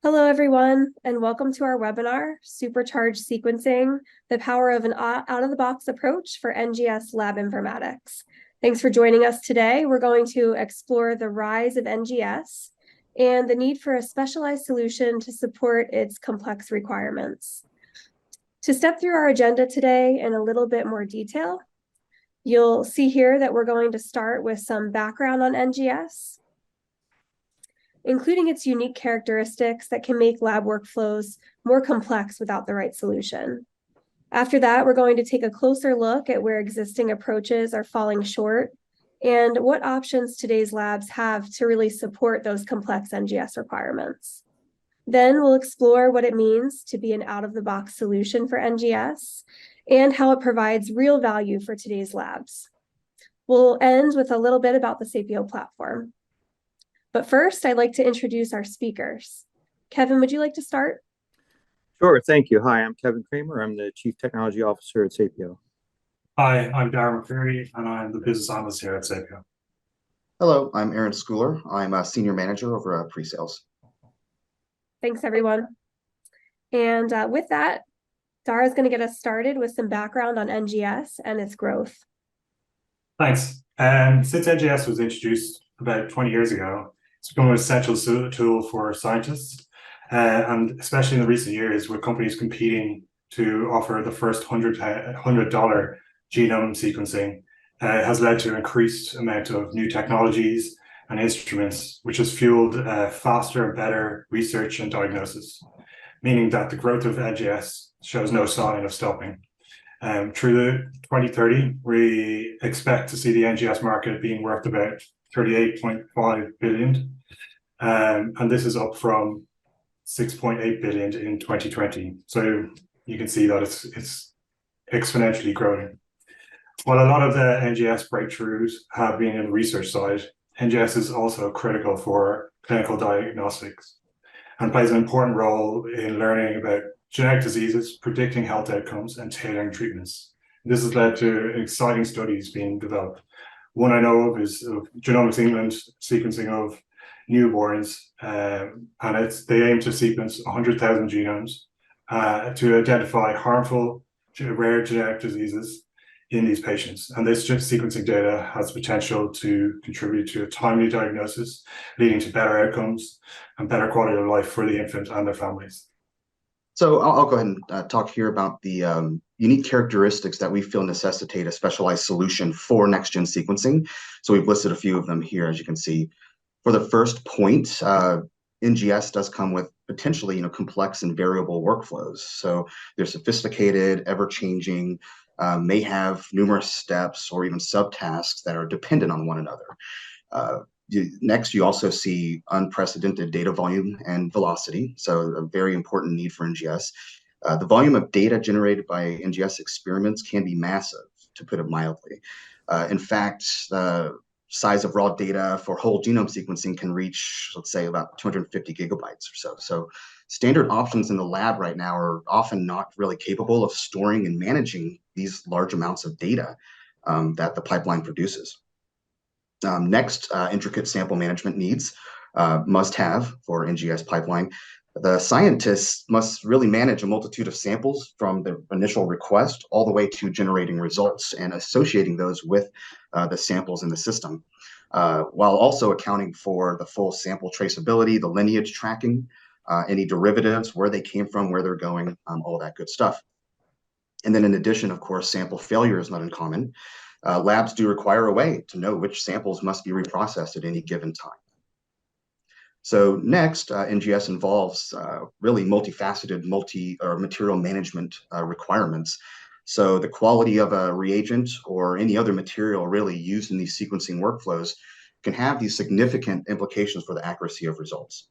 Hello, everyone, and welcome to our webinar, Supercharge Sequencing, the power of an out-of-the-box approach for NGS lab informatics. Thanks for joining us today. We're going to explore the rise of NGS and the need for a specialized solution to support its complex requirements. To step through our agenda today in a little bit more detail, you'll see here that we're going to start with some background on NGS, including its unique characteristics that can make lab workflows more complex without the right solution. After that, we're going to take a closer look at where existing approaches are falling short and what options today's labs have to really support those complex NGS requirements. Then we'll explore what it means to be an out-of-the-box solution for NGS and how it provides real value for today's labs. We'll end with a little bit about the Sapio platform. But first, I'd like to introduce our speakers. Kevin, would you like to start? Sure, thank you. Hi, I'm Kevin Kramer. I'm the Chief Technology Officer at Sapio. Hi, I'm Darren McCreary, and I'm the business analyst here at Sapio. Hello, I'm Aaron Schooler. I'm a senior manager over at pre-sales. Thanks, everyone. And with that, Dara's going to get us started with some background on NGS and its growth. Thanks. Since NGS was introduced about 20 years ago, it's become an essential tool for scientists, and especially in the recent years with companies competing to offer the first $100 genome sequencing, has led to an increased amount of new technologies and instruments, which has fueled faster and better research and diagnosis, meaning that the growth of NGS shows no sign of stopping. Through the 2030, we expect to see the NGS market being worth about 38.5 billion, and this is up from 6.8 billion in 2020. So you can see that it's exponentially growing. While a lot of the NGS breakthroughs have been in the research side, NGS is also critical for clinical diagnostics and plays an important role in learning about genetic diseases, predicting health outcomes, and tailoring treatments. This has led to exciting studies being developed. One I know of is Genomics England sequencing of newborns, and they aim to sequence 100,000 genomes to identify harmful, rare genetic diseases in these patients. And this sequencing data has potential to contribute to a timely diagnosis, leading to better outcomes and better quality of life for the infant and their families. So I'll go ahead and talk here about the unique characteristics that we feel necessitate a specialized solution for next-gen sequencing. So we've listed a few of them here, as you can see. For the first point, NGS does come with potentially, complex and variable workflows. So they're sophisticated, ever-changing, may have numerous steps or even subtasks that are dependent on one another. Next, you also see unprecedented data volume and velocity, so a very important need for NGS. The volume of data generated by NGS experiments can be massive, to put it mildly. In fact, the size of raw data for whole genome sequencing can reach, let's say, about 250 gigabytes or so. So standard options in the lab right now are often not really capable of storing and managing these large amounts of data that the pipeline produces. Next, intricate sample management needs must have for NGS pipeline. The scientists must really manage a multitude of samples from the initial request all the way to generating results and associating those with the samples in the system, while also accounting for the full sample traceability, the lineage tracking, any derivatives, where they came from, where they're going, all that good stuff. And then in addition, of course, sample failure is not uncommon. Labs do require a way to know which samples must be reprocessed at any given time. So next, NGS involves really multifaceted material management requirements. So the quality of a reagent or any other material really used in these sequencing workflows can have these significant implications for the accuracy of results.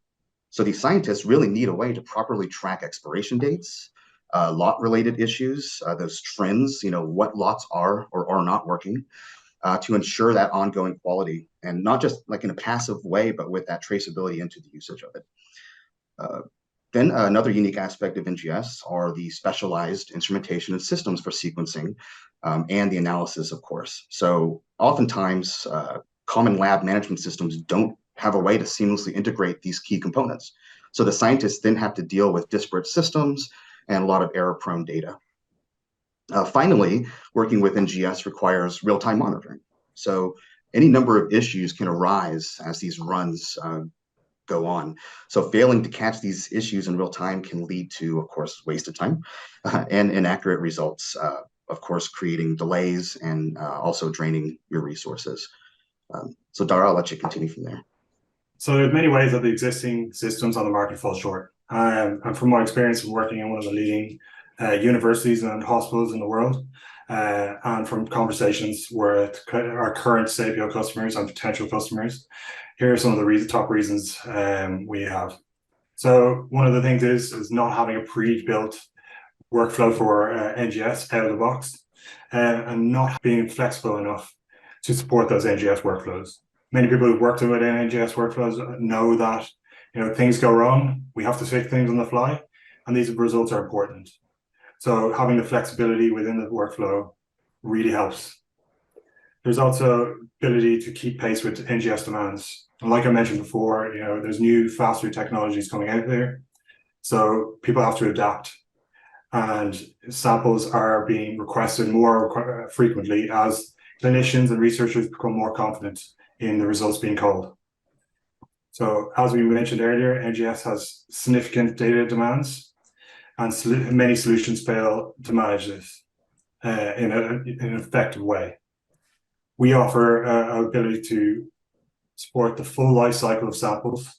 So these scientists really need a way to properly track expiration dates, lot-related issues, those trends, what lots are or are not working, to ensure that ongoing quality, and not just like in a passive way, but with that traceability into the usage of it. Then another unique aspect of NGS are the specialized instrumentation and systems for sequencing and the analysis, of course. So oftentimes, common lab management systems don't have a way to seamlessly integrate these key components. So the scientists then have to deal with disparate systems and a lot of error-prone data. Finally, working with NGS requires real-time monitoring. So any number of issues can arise as these runs go on. So failing to catch these issues in real time can lead to, of course, wasted time and inaccurate results, of course, creating delays and also draining your resources. So Dara, I'll let you continue from there. So there's many ways that the existing systems on the market fall short. And from my experience of working in one of the leading universities and hospitals in the world, and from conversations with our current Sapio customers and potential customers, here are some of the top reasons we have. So one of the things is not having a pre-built workflow for NGS out of the box, and not being flexible enough to support those NGS workflows. Many people who've worked with NGS workflows know that things go wrong, we have to fix things on the fly, and these results are important. So having the flexibility within the workflow really helps. There's also ability to keep pace with NGS demands. And like I mentioned before, there's new, faster technologies coming out there. So people have to adapt. And samples are being requested more frequently as clinicians and researchers become more confident in the results being called. So as we mentioned earlier, NGS has significant data demands, and many solutions fail to manage this in an effective way. We offer an ability to support the full life cycle of samples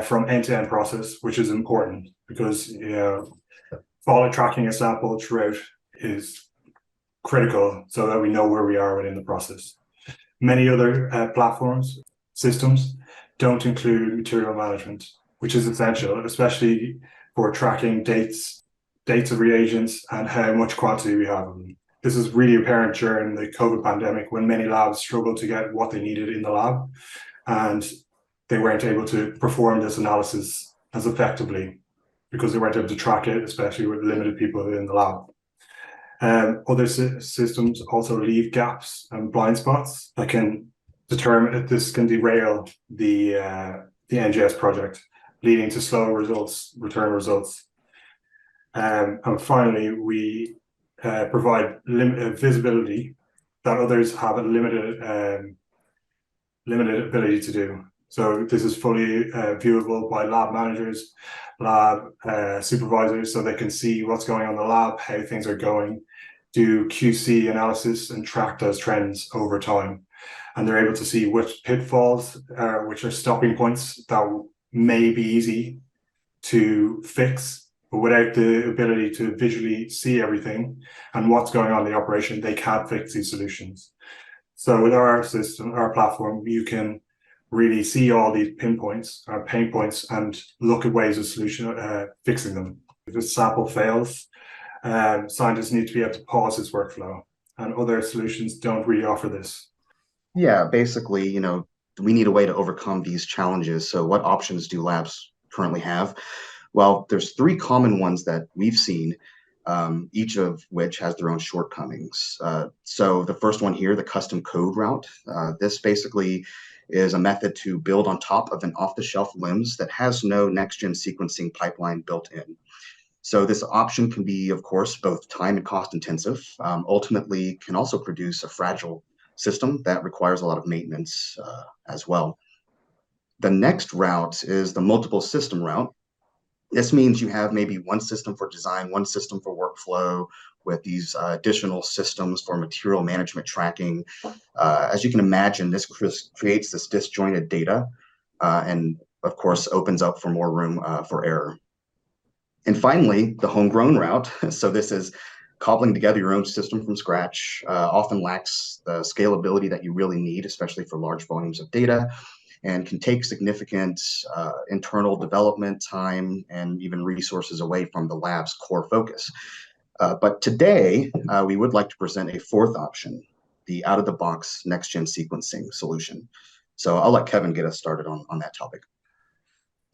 from end-to-end process, which is important because tracking a sample throughout is critical so that we know where we are within the process. Many other systems don't include material management, which is essential, especially for tracking dates of reagents and how much quantity we have of them. This is really apparent during the COVID pandemic when many labs struggled to get what they needed in the lab, and they weren't able to perform this analysis as effectively because they weren't able to track it, especially with limited people in the lab. Other systems also leave gaps and blind spots that can determine if this can derail the NGS project, leading to slow return results. And finally, we provide visibility that others have a limited ability to do. So this is fully viewable by lab managers, lab supervisors, so they can see what's going on in the lab, how things are going, do QC analysis and track those trends over time. And they're able to see which pitfalls, which are stopping points that may be easy to fix, but without the ability to visually see everything and what's going on in the operation, they can't fix these solutions. So with our system, our platform, you can really see all these pinpoints or pain points and look at ways of fixing them. If a sample fails, scientists need to be able to pause this workflow, and other solutions don't really offer this. Yeah, basically, we need a way to overcome these challenges. So what options do labs currently have? Well, there's 3 common ones that we've seen, each of which has their own shortcomings. So the first one here, the custom code route, this basically is a method to build on top of an off-the-shelf LIMS that has no next-gen sequencing pipeline built in. So this option can be, of course, both time and cost intensive, ultimately can also produce a fragile system that requires a lot of maintenance as well. The next route is the multiple system route. This means you have maybe one system for design, one system for workflow, with these additional systems for material management tracking. As you can imagine, this creates this disjointed data and, of course, opens up for more room for error. And finally, the homegrown route. So this is cobbling together your own system from scratch, often lacks the scalability that you really need, especially for large volumes of data, and can take significant internal development time and even resources away from the lab's core focus. But today, we would like to present a 4th option, the out-of-the-box next-gen sequencing solution. So I'll let Kevin get us started on that topic.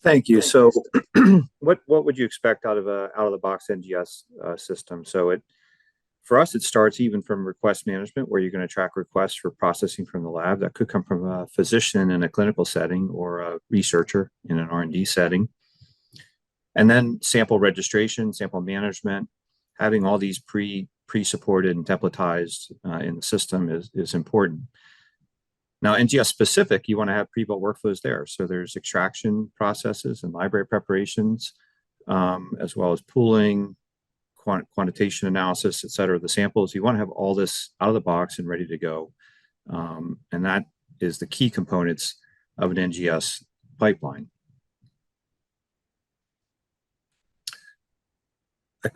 Thank you. So what would you expect out of a out-of-the-box NGS system? So for us, it starts even from request management, where you're going to track requests for processing from the lab. That could come from a physician in a clinical setting or a researcher in an R&D setting. And then sample registration, sample management, having all these pre-supported and templatized in the system is important. Now, NGS specific, you want to have pre-built workflows there. So there's extraction processes and library preparations, as well as pooling, quantitation analysis, et cetera, the samples. You want to have all this out of the box and ready to go. And that is the key components of an NGS pipeline. I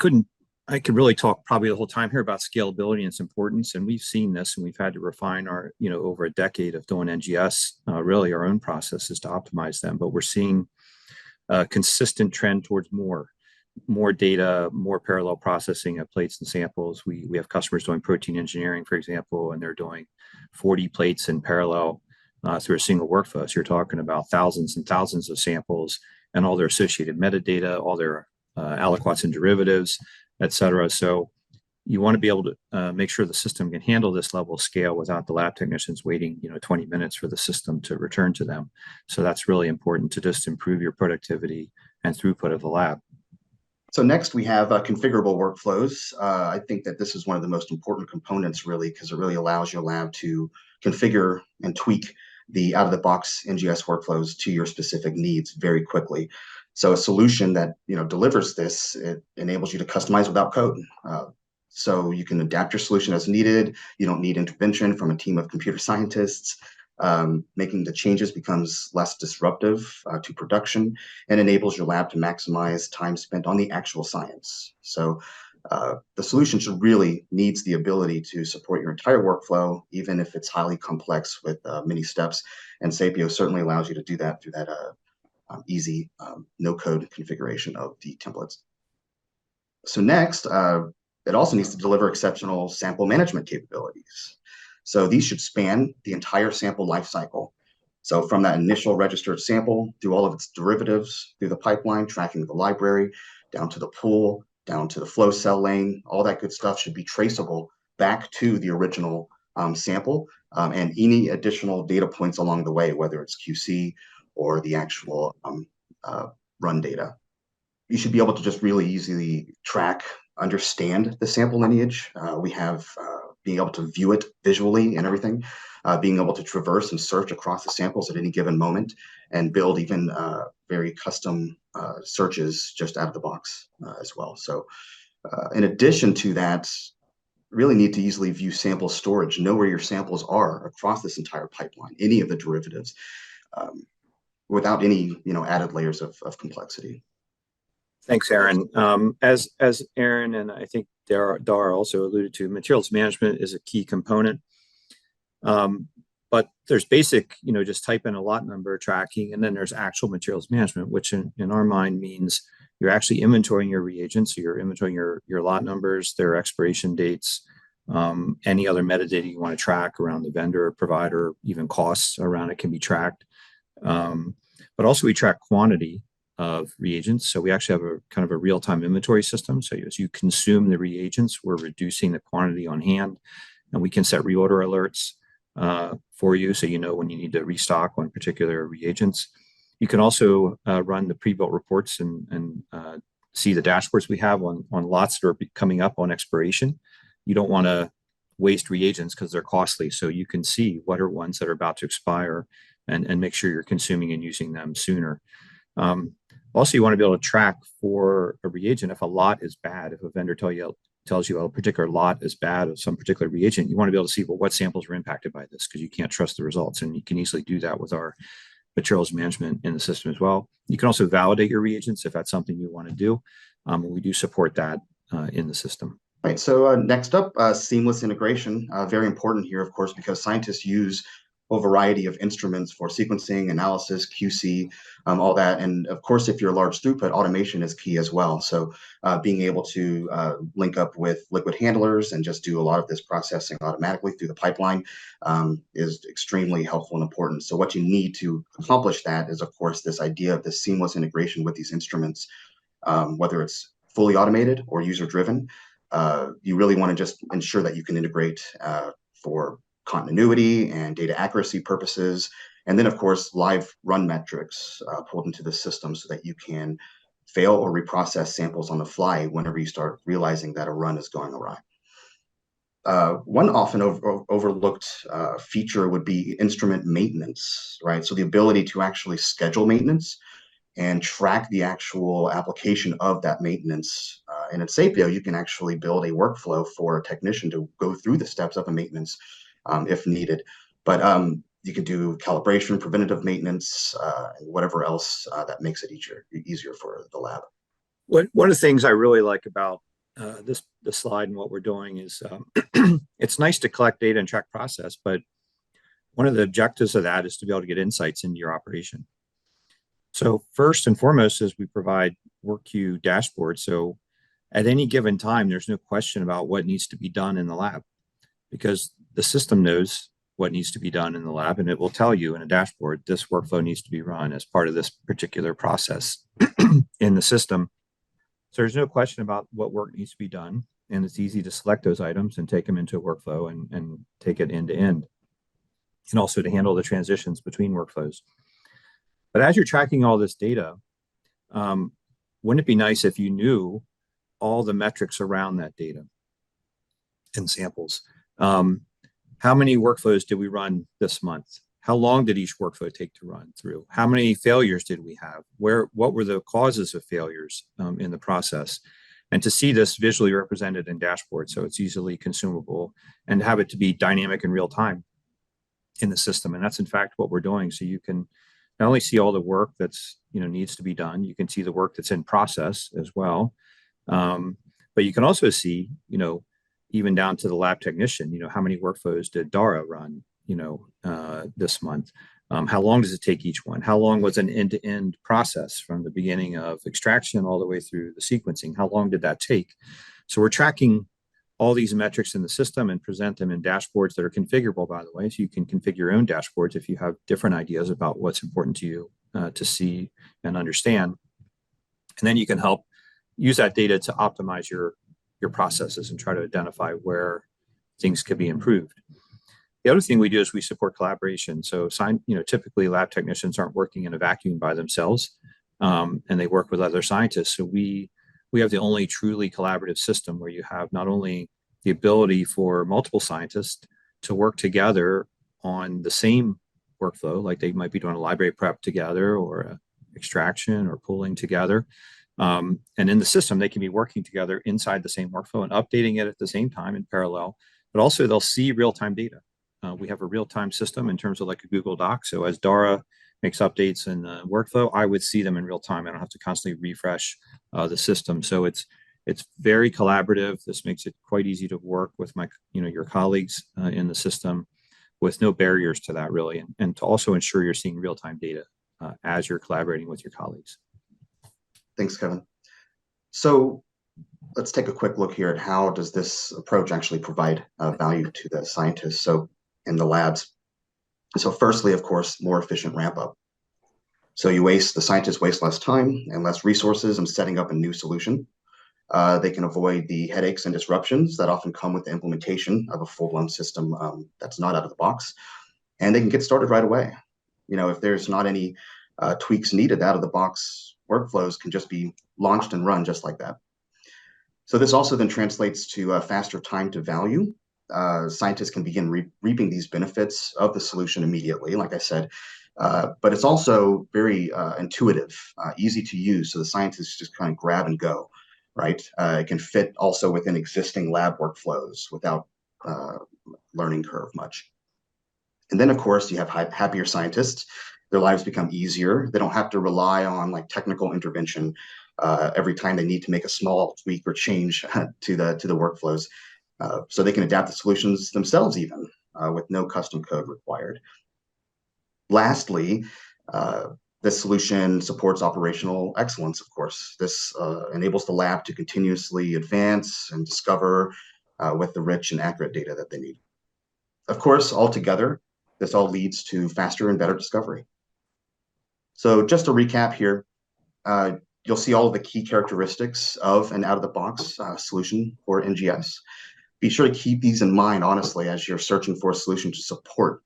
could really talk probably the whole time here about scalability and its importance. And we've seen this, and we've had to refine our, over a decade of doing NGS, really our own processes to optimize them. But we're seeing a consistent trend towards more data, more parallel processing of plates and samples. We have customers doing protein engineering, for example, and they're doing 40 plates in parallel through a single workflow. So you're talking about thousands and thousands of samples and all their associated metadata, all their aliquots and derivatives, et cetera. So you want to be able to make sure the system can handle this level of scale without the lab technicians waiting, 20 minutes for the system to return to them. So that's really important to just improve your productivity and throughput of the lab. So next we have configurable workflows. I think that this is one of the most important components, really, because it really allows your lab to configure and tweak the out-of-the-box NGS workflows to your specific needs very quickly. So a solution that delivers this, it enables you to customize without code. So you can adapt your solution as needed. You don't need intervention from a team of computer scientists. Making the changes becomes less disruptive to production and enables your lab to maximize time spent on the actual science. So the solution should really needs the ability to support your entire workflow, even if it's highly complex with many steps. And Sapio certainly allows you to do that through that easy no-code configuration of the templates. So next, it also needs to deliver exceptional sample management capabilities. So these should span the entire sample lifecycle. So from that initial registered sample through all of its derivatives, through the pipeline, tracking the library, down to the pool, down to the flow cell lane, all that good stuff should be traceable back to the original sample and any additional data points along the way, whether it's QC or the actual run data. You should be able to just really easily track, understand the sample lineage. We have being able to view it visually and everything, being able to traverse and search across the samples at any given moment and build even very custom searches just out of the box as well. So in addition to that, really need to easily view sample storage, know where your samples are across this entire pipeline, any of the derivatives, without any added layers of complexity. Thanks, Aaron. As Aaron and I think Dar also alluded to, materials management is a key component. But there's basic, just type in a lot number tracking, and then there's actual materials management, which in our mind means you're actually inventorying your reagents, so you're inventorying your lot numbers, their expiration dates, any other metadata you want to track around the vendor, provider, even costs around it can be tracked. But also we track quantity of reagents. So we actually have a kind of a real-time inventory system. So as you consume the reagents, we're reducing the quantity on hand, and we can set reorder alerts for you, so you know when you need to restock on particular reagents. You can also run the pre-built reports and see the dashboards we have on lots that are coming up on expiration. You don't want to waste reagents because they're costly, so you can see what are ones that are about to expire and make sure you're consuming and using them sooner. Also, you want to be able to track for a reagent if a lot is bad. If a vendor tells you a particular lot is bad of some particular reagent, you want to be able to see, well, what samples were impacted by this, because you can't trust the results. And you can easily do that with our materials management in the system as well. You can also validate your reagents if that's something you want to do. We do support that in the system. Right. So next up, seamless integration. Very important here, of course, because scientists use a variety of instruments for sequencing, analysis, QC, all that. And of course, if you're large throughput, automation is key as well. So being able to link up with liquid handlers and just do a lot of this processing automatically through the pipeline is extremely helpful and important. So what you need to accomplish that is, of course, this idea of this seamless integration with these instruments, whether it's fully automated or user-driven. You really want to just ensure that you can integrate for continuity and data accuracy purposes. And then, of course, live run metrics pulled into the system so that you can fail or reprocess samples on the fly whenever you start realizing that a run is going awry. One often overlooked feature would be instrument maintenance, right? So the ability to actually schedule maintenance and track the actual application of that maintenance. And in Sapio, you can actually build a workflow for a technician to go through the steps of a maintenance if needed. But you can do calibration, preventative maintenance, and whatever else that makes it easier for the lab. One of the things I really like about this slide and what we're doing is it's nice to collect data and track process, but one of the objectives of that is to be able to get insights into your operation. So first and foremost is we provide work queue dashboards. So at any given time, there's no question about what needs to be done in the lab because the system knows what needs to be done in the lab, and it will tell you in a dashboard, this workflow needs to be run as part of this particular process in the system. So there's no question about what work needs to be done, and it's easy to select those items and take them into a workflow and take it end to end, and also to handle the transitions between workflows. But as you're tracking all this data, wouldn't it be nice if you knew all the metrics around that data and samples? How many workflows did we run this month? How long did each workflow take to run through? How many failures did we have? What were the causes of failures in the process? And to see this visually represented in dashboards so it's easily consumable and have it to be dynamic in real time in the system. And that's in fact what we're doing. So you can not only see all the work that's needs to be done, you can see the work that's in process as well. But you can also see, even down to the lab technician, how many workflows did Dara run, this month? How long does it take each one? How long was an end-to-end process from the beginning of extraction all the way through the sequencing? How long did that take? So we're tracking all these metrics in the system and present them in dashboards that are configurable, by the way. So you can configure your own dashboards if you have different ideas about what's important to you to see and understand. And then you can help use that data to optimize your processes and try to identify where things could be improved. The other thing we do is we support collaboration. So typically lab technicians aren't working in a vacuum by themselves, and they work with other scientists. So we have the only truly collaborative system where you have not only the ability for multiple scientists to work together on the same workflow, like they might be doing a library prep together or a extraction or pooling together. And in the system, they can be working together inside the same workflow and updating it at the same time in parallel, but also they'll see real-time data. We have a real-time system in terms of like a Google Doc. So as Dara makes updates in the workflow, I would see them in real time. I don't have to constantly refresh the system. So it's very collaborative. This makes it quite easy to work with your colleagues in the system with no barriers to that really. And to also ensure you're seeing real-time data as you're collaborating with your colleagues. Thanks, Kevin. So let's take a quick look here at how does this approach actually provide value to the scientists in the labs. So firstly, of course, more efficient ramp up. So the scientists waste less time and less resources in setting up a new solution. They can avoid the headaches and disruptions that often come with the implementation of a full-blown system that's not out of the box. And they can get started right away. If there's not any tweaks needed, out of the box workflows can just be launched and run just like that. So this also then translates to faster time to value. Scientists can begin reaping these benefits of the solution immediately, like I said, but it's also very intuitive, easy to use. So the scientists just kind of grab and go, right? It can fit also within existing lab workflows without learning curve much. And then, of course, you have happier scientists. Their lives become easier. They don't have to rely on technical intervention every time they need to make a small tweak or change to the workflows. So they can adapt the solutions themselves even with no custom code required. Lastly, this solution supports operational excellence, of course. This enables the lab to continuously advance and discover with the rich and accurate data that they need. Of course, altogether, this all leads to faster and better discovery. So just to recap here, you'll see all of the key characteristics of an out-of-the-box solution for NGS. Be sure to keep these in mind, honestly, as you're searching for a solution to support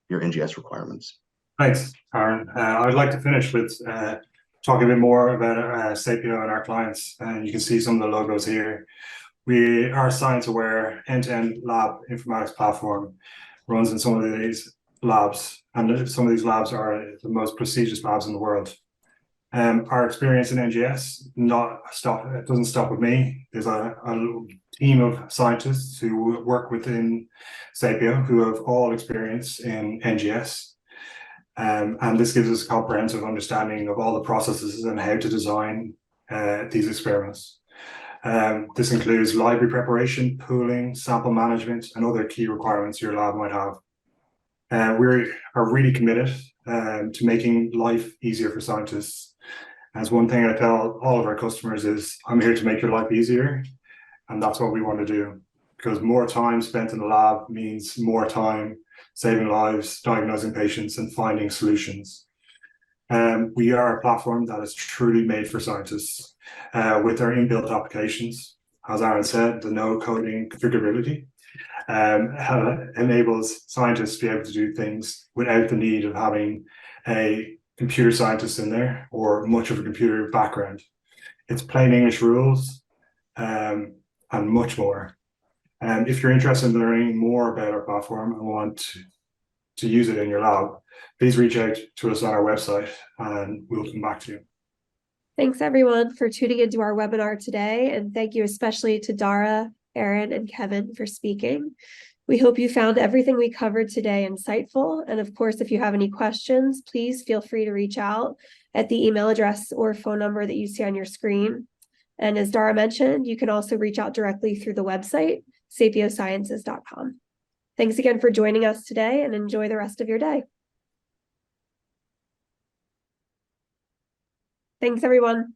your NGS requirements. Thanks, Aaron. I'd like to finish with talk a bit more about Sapio and our clients, and you can see some of the logos here. We are a science-aware, end-to-end lab informatics platform runs in some of these labs, and some of these labs are the most prestigious labs in the world. Our experience in NGS it doesn't stop with me. There's a team of scientists who work within Sapio who have all experience in NGS. And this gives us a comprehensive understanding of all the processes and how to design these experiments. This includes library preparation, pooling, sample management, and other key requirements your lab might have. We are really committed to making life easier for scientists. As one thing I tell all of our customers is, I'm here to make your life easier. And that's what we want to do, because more time spent in the lab means more time saving lives, diagnosing patients, and finding solutions. We are a platform that is truly made for scientists with our inbuilt applications. As Aaron said, the no coding configurability enables scientists to be able to do things without the need of having a computer scientist in there or much of a computer background. It's plain English rules and much more. And if you're interested in learning more about our platform and want to use it in your lab, please reach out to us on our website and we'll come back to you. Thanks everyone for tuning into our webinar today, and thank you especially to Dara, Aaron, and Kevin for speaking. We hope you found everything we covered today insightful, and of course, if you have any questions, please feel free to reach out at the email address or phone number that you see on your screen. And as Dara mentioned, you can also reach out directly through the website, sapiosciences.com. Thanks again for joining us today, and enjoy the rest of your day. Thanks, everyone.